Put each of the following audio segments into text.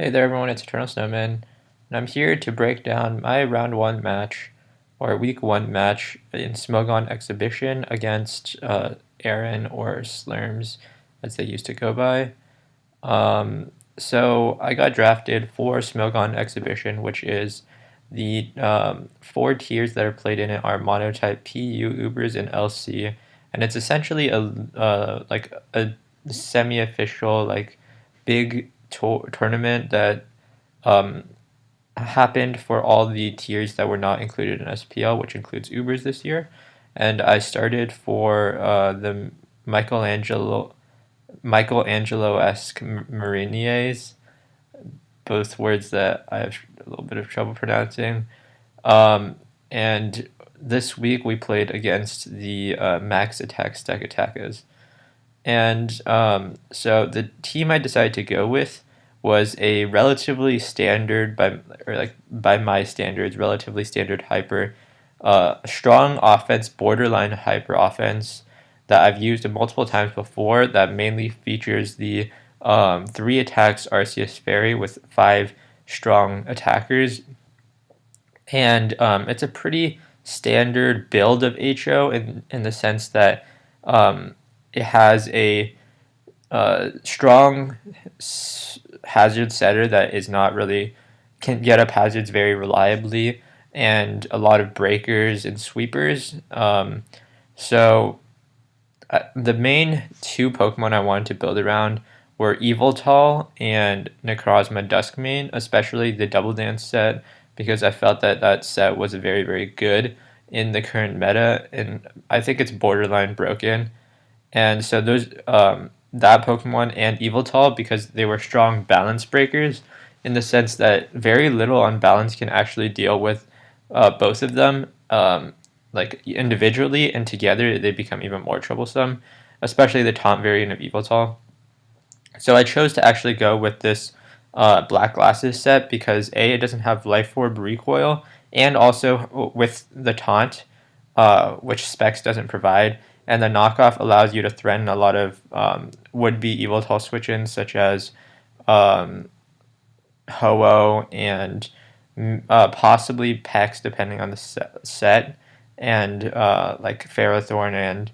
Hey there everyone, it's Eternal Snowman, and I'm here to break down my round 1 match, or week 1 match in Smogon Exhibition against Eren or Slurms, as they used to go by. So I got drafted for Smogon Exhibition, which is the 4 tiers that are played in it are Monotype, PU, Ubers, and LC, and it's essentially like a semi-official big tournament that um, happened for all the tiers that were not included in SPL, which includes Ubers this year. And I started for the Michelangelo Michelangelo-esque Mariniers, both words that I have a little bit of trouble pronouncing. And this week we played against the Max Attack Stack Attackers. And so the team I decided to go with was a relatively standard by my standards, relatively standard hyper, strong offense, borderline hyper offense that I've used multiple times before. That mainly features the 3 attacks Arceus-Fairy with 5 strong attackers, and it's a pretty standard build of HO in the sense that it has a strong hazard setter that is not really can get up hazards very reliably, and a lot of breakers and sweepers. So the main 2 Pokemon I wanted to build around were Yveltal and Necrozma-Dusk-Mane, especially the Double Dance set, because I felt that that set was very, very good in the current meta, and I think it's borderline broken. And so those that Pokemon and Yveltal, because they were strong balance breakers in the sense that very little on balance can actually deal with both of them. Like individually and together, they become even more troublesome, especially the Taunt variant of Yveltal. So I chose to actually go with this Black Glasses set because A, it doesn't have Life Orb recoil, and also with the Taunt, which Specs doesn't provide, and the knockoff allows you to threaten a lot of would-be Yveltal switch-ins, such as um, Ho-Oh and possibly Pex, depending on the set, and like Ferrothorn and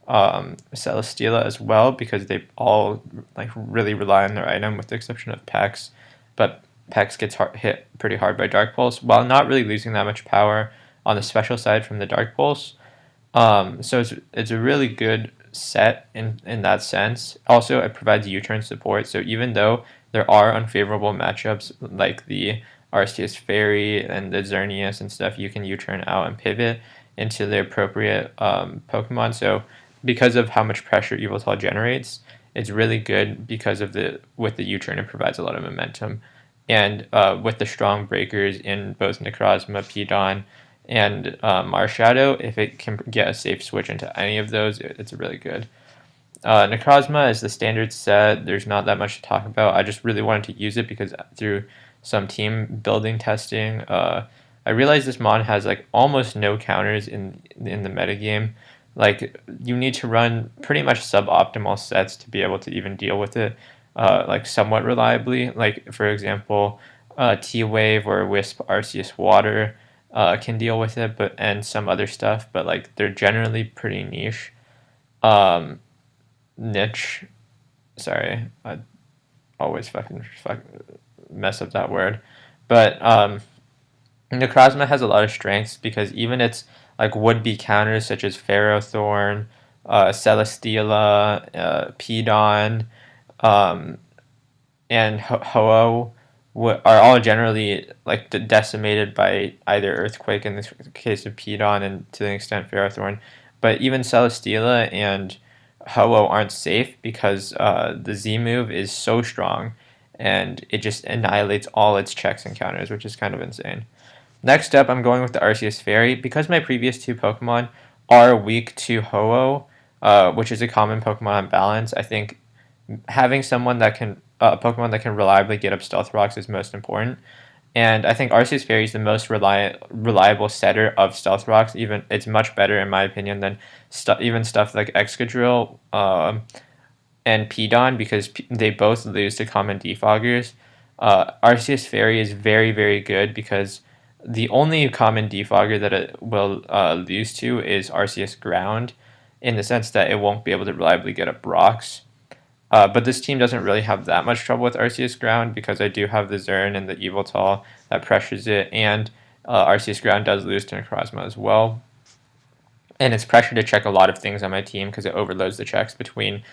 Celesteela as well, because they all like really rely on their item, with the exception of Pex. But Pex gets hit pretty hard by Dark Pulse, while not really losing that much power on the special side from the Dark Pulse. So it's a really good set in that sense. Also, it provides U-turn support. So even though there are unfavorable matchups like the Arceus-Fairy and the Xerneas and stuff, you can U-turn out and pivot into the appropriate Pokemon. So because of how much pressure Yveltal generates, it's really good because of with the U-turn, it provides a lot of momentum. And with the strong breakers in both Necrozma, Pidon, and Marshadow, if it can get a safe switch into any of those, it's really good. Necrozma is the standard set. There's not that much to talk about. I just really wanted to use it because through some team building testing, I realized this mod has like almost no counters in the metagame. Like you need to run pretty much suboptimal sets to be able to even deal with it, like somewhat reliably. Like for example, T-Wave or Wisp Arceus Water can deal with it, and some other stuff, but like they're generally pretty niche. Um, Niche. Sorry, I always fucking mess up that word. But Necrozma has a lot of strengths because even its like would-be counters such as Ferrothorn, Celesteela, Pidon, um, and Ho-Oh are all generally like decimated by either Earthquake in the case of Pidon, and to an extent Ferrothorn. But even Celesteela and Ho-Oh aren't safe because the Z move is so strong and it just annihilates all its checks and counters, which is kind of insane. Next up, I'm going with the Arceus-Fairy. Because my previous 2 Pokemon are weak to Ho-Oh, which is a common Pokemon on balance, I think having someone that can a Pokemon that can reliably get up Stealth Rocks is most important. And I think Arceus-Fairy is the most reliable setter of Stealth Rocks. Even it's much better in my opinion than even stuff like Excadrill and Pidon, because they both lose to common defoggers. Arceus-Fairy is very, very good because the only common defogger that it will lose to is Arceus Ground, in the sense that it won't be able to reliably get up rocks. But this team doesn't really have that much trouble with Arceus Ground because I do have the Zern and the Yveltal that pressures it, and Arceus Ground does lose to Necrozma as well. And it's pressure to check a lot of things on my team because it overloads the checks between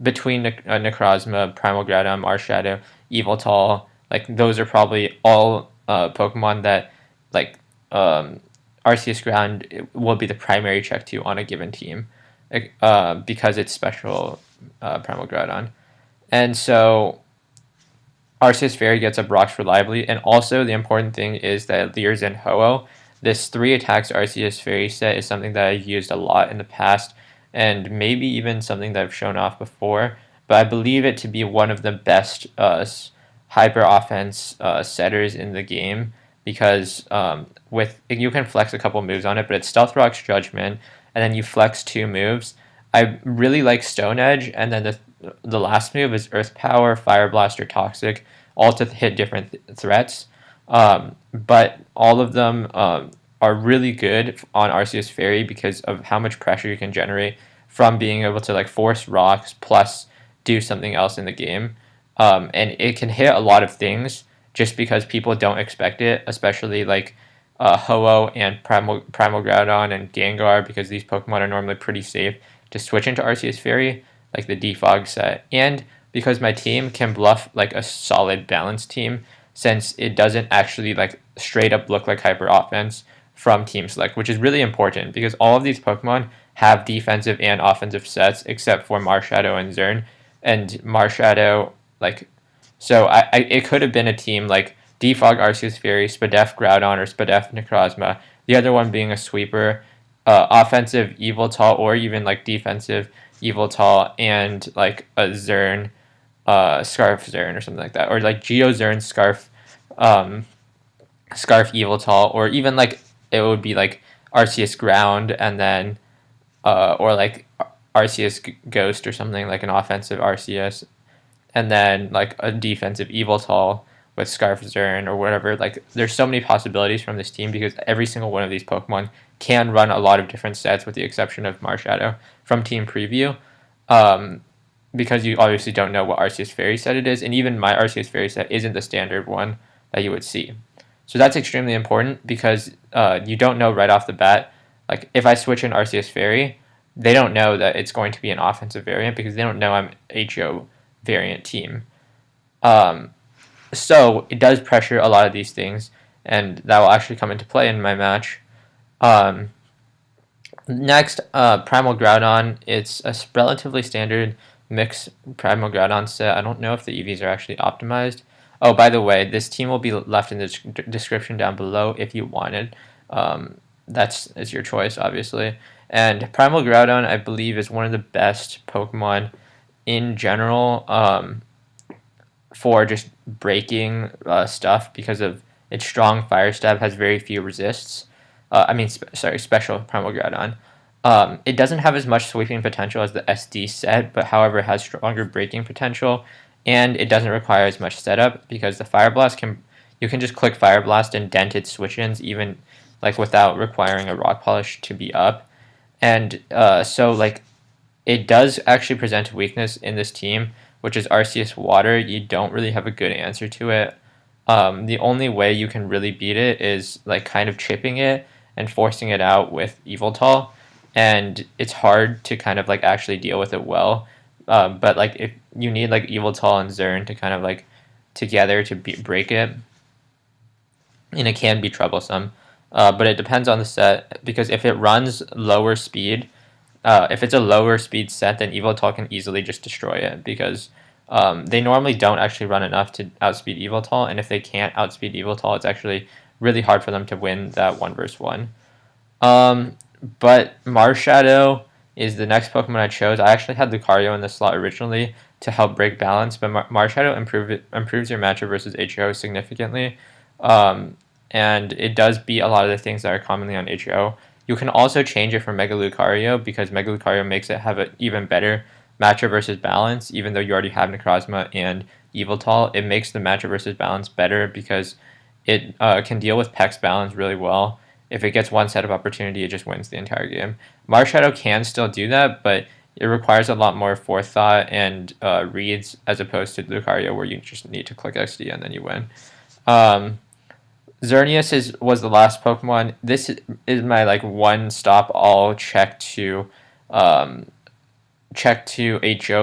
Necrozma, Primal Groudon, Marshadow, Yveltal. Like, those are probably all Pokemon that, like, Arceus Ground will be the primary check to on a given team, because it's special Primal Groudon. And so Arceus-Fairy gets up rocks reliably, and also the important thing is that it lures in Ho-Oh. This 3 attacks Arceus-Fairy set is something that I've used a lot in the past, and maybe even something that I've shown off before, but I believe it to be one of the best hyper offense setters in the game, because with you can flex a couple moves on it, but it's Stealth Rock's Judgment, and then you flex 2 moves. I really like Stone Edge, and then the last move is Earth Power, Fire Blast, or Toxic, all to hit different threats. But all of them are really good on Arceus-Fairy because of how much pressure you can generate from being able to, like, force rocks plus do something else in the game. And it can hit a lot of things just because people don't expect it, especially like Ho-Oh and Primal Groudon and Gengar, because these Pokemon are normally pretty safe to switch into Arceus-Fairy, like the defog set. And because my team can bluff like a solid balanced team, since it doesn't actually like straight up look like hyper offense from team select, which is really important because all of these Pokemon have defensive and offensive sets except for Marshadow and Zern. And Marshadow, like, so it could have been a team like Defog Arceus-Fairy, Spadef Groudon, or Spadef Necrozma, the other one being a sweeper, offensive Yveltal, or even like defensive Yveltal and like a Zern, Scarf Zern or something like that, or like Geo Zern Scarf, Scarf Yveltal, or even like it would be like Arceus Ground and then or like Arceus Ghost or something, like an offensive Arceus, and then like a defensive Yveltal with Scarf Zern or whatever. Like, there's so many possibilities from this team because every single one of these Pokemon can run a lot of different sets, with the exception of Marshadow from Team Preview, because you obviously don't know what Arceus-Fairy set it is, and even my Arceus-Fairy set isn't the standard one that you would see. So that's extremely important because you don't know right off the bat. Like, if I switch in Arceus-Fairy, they don't know that it's going to be an offensive variant because they don't know I'm HO variant team. So it does pressure a lot of these things, and that will actually come into play in my match. Next, Primal Groudon. It's a relatively standard mix Primal Groudon set. I don't know if the EVs are actually optimized. Oh, by the way, this team will be left in the description down below if you wanted. It's your choice, obviously. And Primal Groudon, I believe, is one of the best Pokemon in general for just breaking stuff because of its strong Fire Stab, has very few resists. Special Primal Groudon. It doesn't have as much sweeping potential as the SD set, but however has stronger breaking potential, and it doesn't require as much setup because the Fire Blast you can just click Fire Blast and dent its switch-ins even like without requiring a Rock Polish to be up. And so like it does actually present a weakness in this team, which is Arceus Water. You don't really have a good answer to it. The only way you can really beat it is like kind of chipping it and forcing it out with Yveltal, and it's hard to kind of like actually deal with it well. But like if you need like Yveltal and Zern to kind of like together to break it, and it can be troublesome. But it depends on the set, because if it runs lower speed, if it's a lower speed set, then Yveltal can easily just destroy it because they normally don't actually run enough to outspeed Yveltal, and if they can't outspeed Yveltal, it's actually really hard for them to win that 1 versus 1. But Marshadow is the next Pokemon I chose. I actually had Lucario in the slot originally to help break balance, but Marshadow improves your matchup versus HO significantly, and it does beat a lot of the things that are commonly on HO. You can also change it for Mega Lucario because Mega Lucario makes it have an even better matchup versus balance, even though you already have Necrozma and Yveltal, it makes the matchup versus balance better because it can deal with Peck's balance really well. If it gets one set of opportunity, it just wins the entire game. Marshadow can still do that, but it requires a lot more forethought and reads as opposed to Lucario, where you just need to click XD and then you win. Xerneas was the last Pokemon. This is my like one stop all check to HO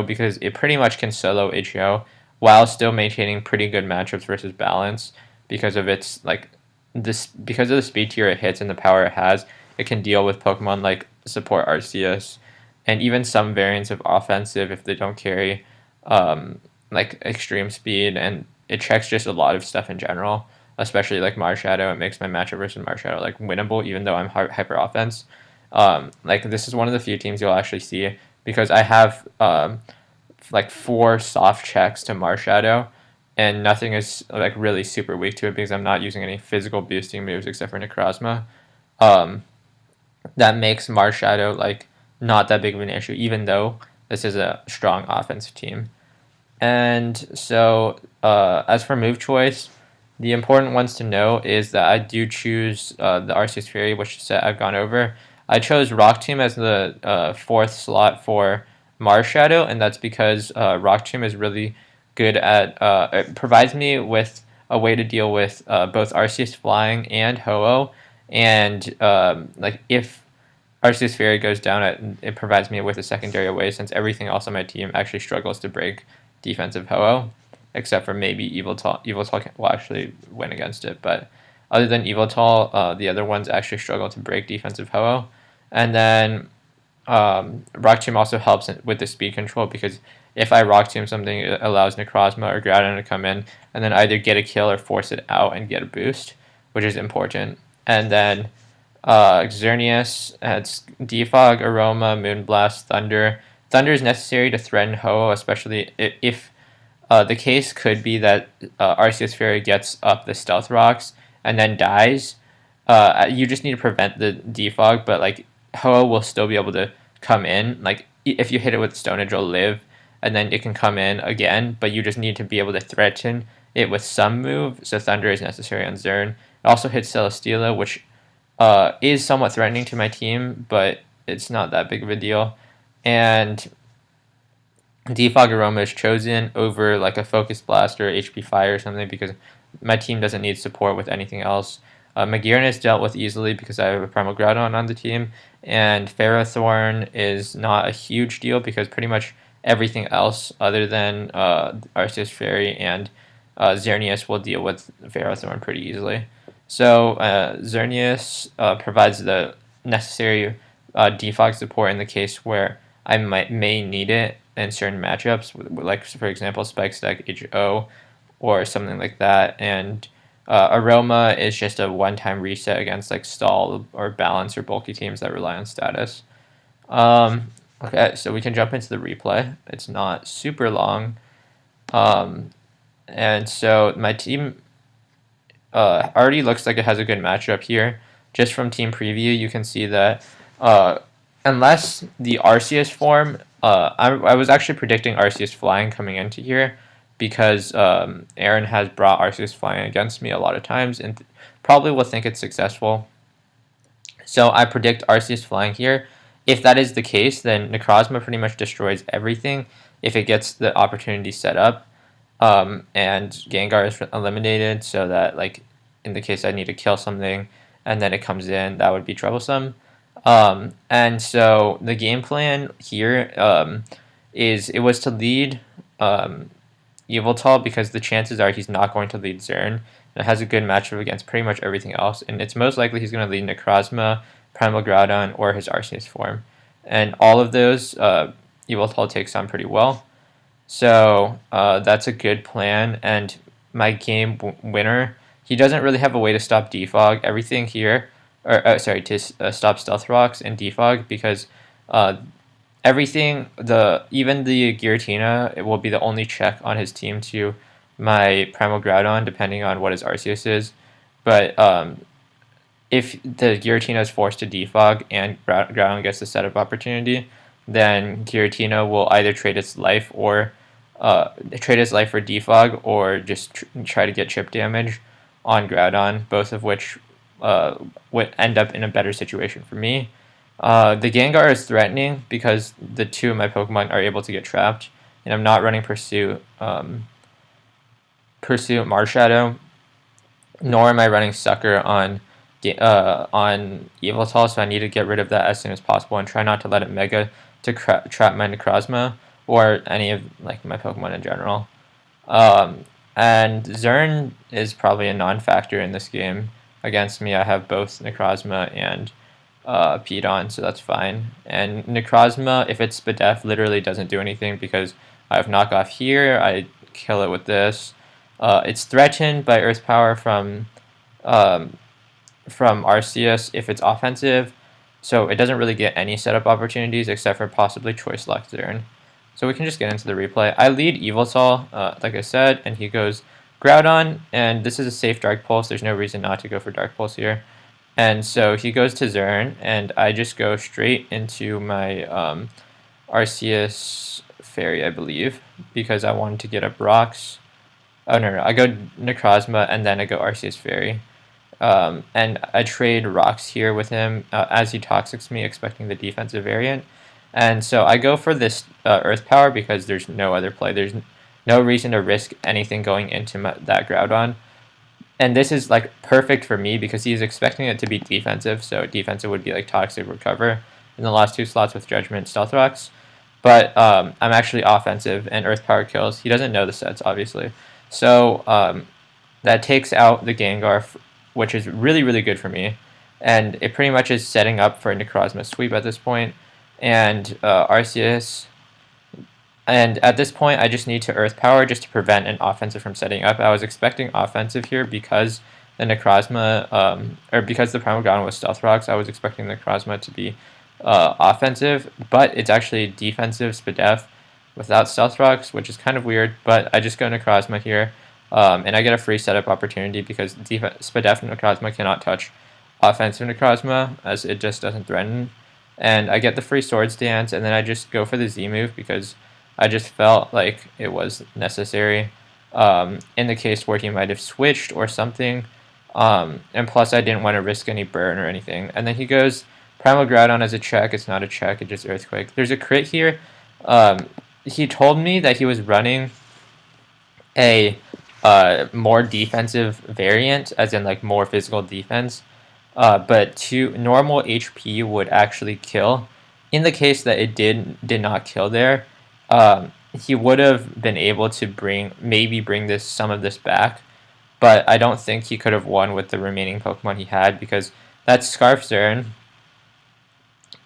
because it pretty much can solo HO while still maintaining pretty good matchups versus balance because of its like because of the speed tier it hits and the power it has. It can deal with Pokemon like support Arceus and even some variants of offensive if they don't carry like extreme speed, and it checks just a lot of stuff in general, especially like Marshadow. It makes my matchup versus Marshadow like winnable even though I'm hyper offense. Like this is one of the few teams you'll actually see because I have like 4 soft checks to Marshadow, and nothing is like really super weak to it because I'm not using any physical boosting moves except for Necrozma. That makes Marshadow like not that big of an issue, even though this is a strong offensive team. And so, as for move choice, the important ones to know is that I do choose the Arceus-Fairy, which set I've gone over. I chose Rock Tomb as the 4th slot for Marshadow, and that's because Rock Tomb is really good at it provides me with a way to deal with both Arceus Flying and Ho-Oh, and like if Arceus-Fairy goes down, it provides me with a secondary way since everything else on my team actually struggles to break defensive Ho-Oh, except for maybe Yveltal. Yveltal will actually win against it, but other than Yveltal, the other ones actually struggle to break defensive Ho-Oh. And then Rock Tomb also helps with the speed control because if I Rock Tomb something, it allows Necrozma or Groudon to come in and then either get a kill or force it out and get a boost, which is important. And then Xerneas has Defog, Aroma, Moonblast, Thunder. Thunder is necessary to threaten Ho-Oh, especially if the case could be that Arceus-Fairy gets up the Stealth Rocks and then dies. You just need to prevent the defog, but like Ho-Oh will still be able to come in. Like if you hit it with Stone Edge, it'll live, and then it can come in again. But you just need to be able to threaten it with some move. So Thunder is necessary on Zern. It also hits Celesteela, which is somewhat threatening to my team, but it's not that big of a deal. And Defog Aroma is chosen over like a Focus Blast or HP Fire or something because my team doesn't need support with anything else. Magirin is dealt with easily because I have a Primal Groudon on the team, and Ferrothorn is not a huge deal because pretty much everything else other than Arceus-Fairy and Xerneas will deal with Ferrothorn pretty easily. So Xerneas provides the necessary defog support in the case where I may need it in certain matchups, like for example Spike Stack HO or something like that, and Aroma is just a one-time reset against like stall or balance or bulky teams that rely on status. Okay, so we can jump into the replay. It's not super long, and so my team already looks like it has a good matchup here. Just from team preview, you can see that unless the Arceus form, I was actually predicting Arceus Flying coming into here because Eren has brought Arceus Flying against me a lot of times and probably will think it's successful. So I predict Arceus Flying here. If that is the case, then Necrozma pretty much destroys everything if it gets the opportunity set up. And Gengar is eliminated so that like in the case I need to kill something and then it comes in, that would be troublesome. And so the game plan here is it was to lead Yveltal because the chances are he's not going to lead Zern. It has a good matchup against pretty much everything else, and it's most likely he's going to lead Necrozma, Primal Groudon, or his Arceus form. And all of those Yveltal takes on pretty well. So that's a good plan, and my game winner, he doesn't really have a way to stop defog. Everything here, or sorry, to stop Stealth Rocks and defog because everything, even the Giratina, it will be the only check on his team to my Primal Groudon, depending on what his Arceus is. But if the Giratina is forced to defog and Groudon gets the setup opportunity, then Giratina will either trade its life or trade his life for defog or just try to get chip damage on Groudon, both of which would end up in a better situation for me. The Gengar is threatening because the two of my Pokemon are able to get trapped, and I'm not running Pursuit Marshadow, nor am I running Sucker on Yveltal, so I need to get rid of that as soon as possible and try not to let it Mega to trap my Necrozma or any of like my Pokemon in general. And Zern is probably a non-factor in this game against me. I have both Necrozma and Pedon, so that's fine. And Necrozma, if it's Spadef, literally doesn't do anything because I have knockoff here. I kill it with this. It's threatened by Earth Power from Arceus if it's offensive, so it doesn't really get any setup opportunities except for possibly Choice Lock Zern. So we can just get into the replay. I lead Yveltal, like I said, and he goes Groudon, and this is a safe Dark Pulse. There's no reason not to go for Dark Pulse here. And so he goes to Zern, and I just go straight into my Arceus-Fairy, I believe, because I wanted to get up rocks. Oh, no, I go Necrozma, and then I go Arceus-Fairy. And I trade rocks here with him as he Toxics me, expecting the defensive variant. And so I go for this Earth Power because there's no other play. There's no reason to risk anything going into that Groudon. And this is like perfect for me because he's expecting it to be defensive. So defensive would be like Toxic Recover in the last two slots with Judgment Stealth Rocks. But I'm actually offensive and Earth Power kills. He doesn't know the sets, obviously. So that takes out the Gengar, which is really, really good for me. And it pretty much is setting up for a Necrozma sweep at this point. And Arceus. And at this point, I just need to Earth Power just to prevent an offensive from setting up. I was expecting offensive here because the Necrozma, or because the Primal Groudon was Stealth Rocks, I was expecting the Necrozma to be offensive, but it's actually defensive Spadef without Stealth Rocks, which is kind of weird, but I just go Necrozma here, and I get a free setup opportunity because Spadef and Necrozma cannot touch offensive Necrozma, as it just doesn't threaten. And I get the free Swords Dance, and then I just go for the Z move because I just felt like it was necessary in the case where he might have switched or something. And plus, I didn't want to risk any burn or anything. And then he goes Primal Groudon as a check. It's not a check, it's just Earthquake. There's a crit here. He told me that he was running a more defensive variant, as in like more physical defense. But normal HP would actually kill. In the case that it did not kill there, he would have been able to maybe bring some of this back, but I don't think he could have won with the remaining Pokemon he had because that Scarf Zern.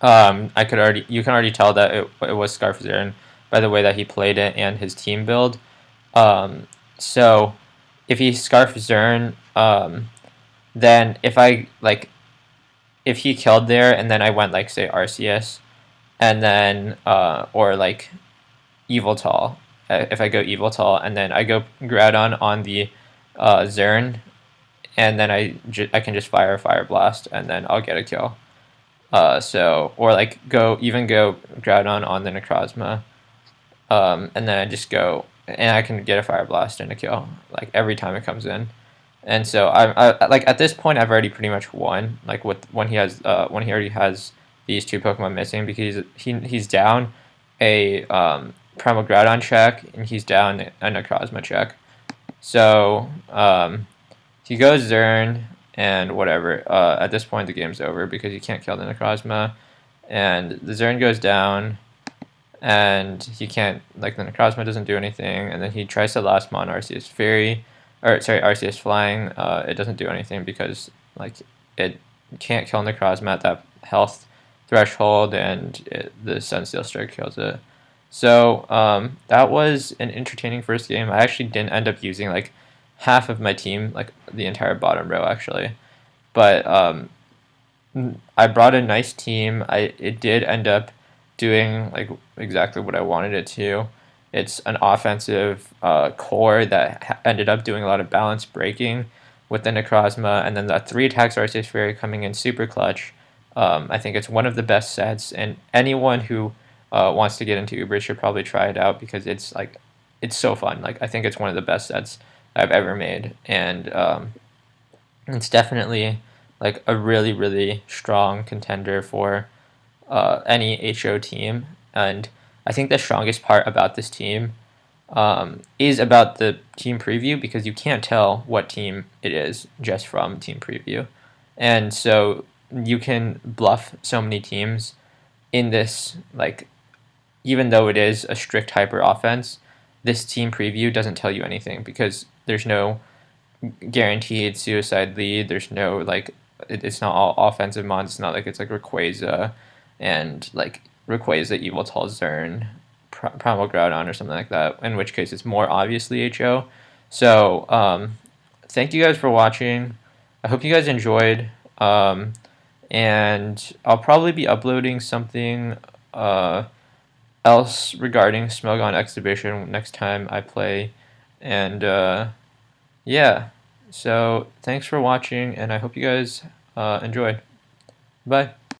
You can already tell that it was Scarf Zern by the way that he played it and his team build. So if he Scarf Zern, then if he killed there and then I went like say Arceus, and then or like Yveltal, if I go Yveltal and then I go Groudon on the Zern, and then I can just fire Fire Blast and then I'll get a kill. Or like go Groudon on the Necrozma, and then I just go and I can get a Fire Blast and a kill like every time it comes in. And so I like at this point I've already pretty much won like when he already has these two Pokemon missing because he's down a Primal Groudon check and he's down a Necrozma check. So he goes Zern and whatever. At this point the game's over because you can't kill the Necrozma, and the Zern goes down and he can't, like, the Necrozma doesn't do anything, and then he tries to last mon Arceus-Fairy, or sorry, Arceus Flying. It doesn't do anything because like it can't kill Necrozma at that health threshold, and the Sunsteel Strike kills it. So that was an entertaining first game. I actually didn't end up using like half of my team, like the entire bottom row actually, but I brought a nice team. It did end up doing like exactly what I wanted it to. It's an offensive core that ended up doing a lot of balance breaking with the Necrozma, and then the 3 attacks Arceus-Fairy coming in super clutch. I think it's one of the best sets, and anyone who wants to get into Uber should probably try it out because it's like it's so fun. Like I think it's one of the best sets I've ever made, and it's definitely like a really strong contender for any HO team. And I think the strongest part about this team is about the team preview, because you can't tell what team it is just from team preview, and so you can bluff so many teams in this. Like, even though it is a strict hyper offense, this team preview doesn't tell you anything, because there's no guaranteed suicide lead. There's no like it's not all offensive mods. It's not like it's like Rayquaza and like Rayquaza, Yveltal, Zern, Primal Groudon or something like that. In which case it's more obviously HO. So thank you guys for watching. I hope you guys enjoyed. And I'll probably be uploading something else regarding Smogon Exhibition next time I play. And yeah, so thanks for watching, and I hope you guys enjoyed. Bye.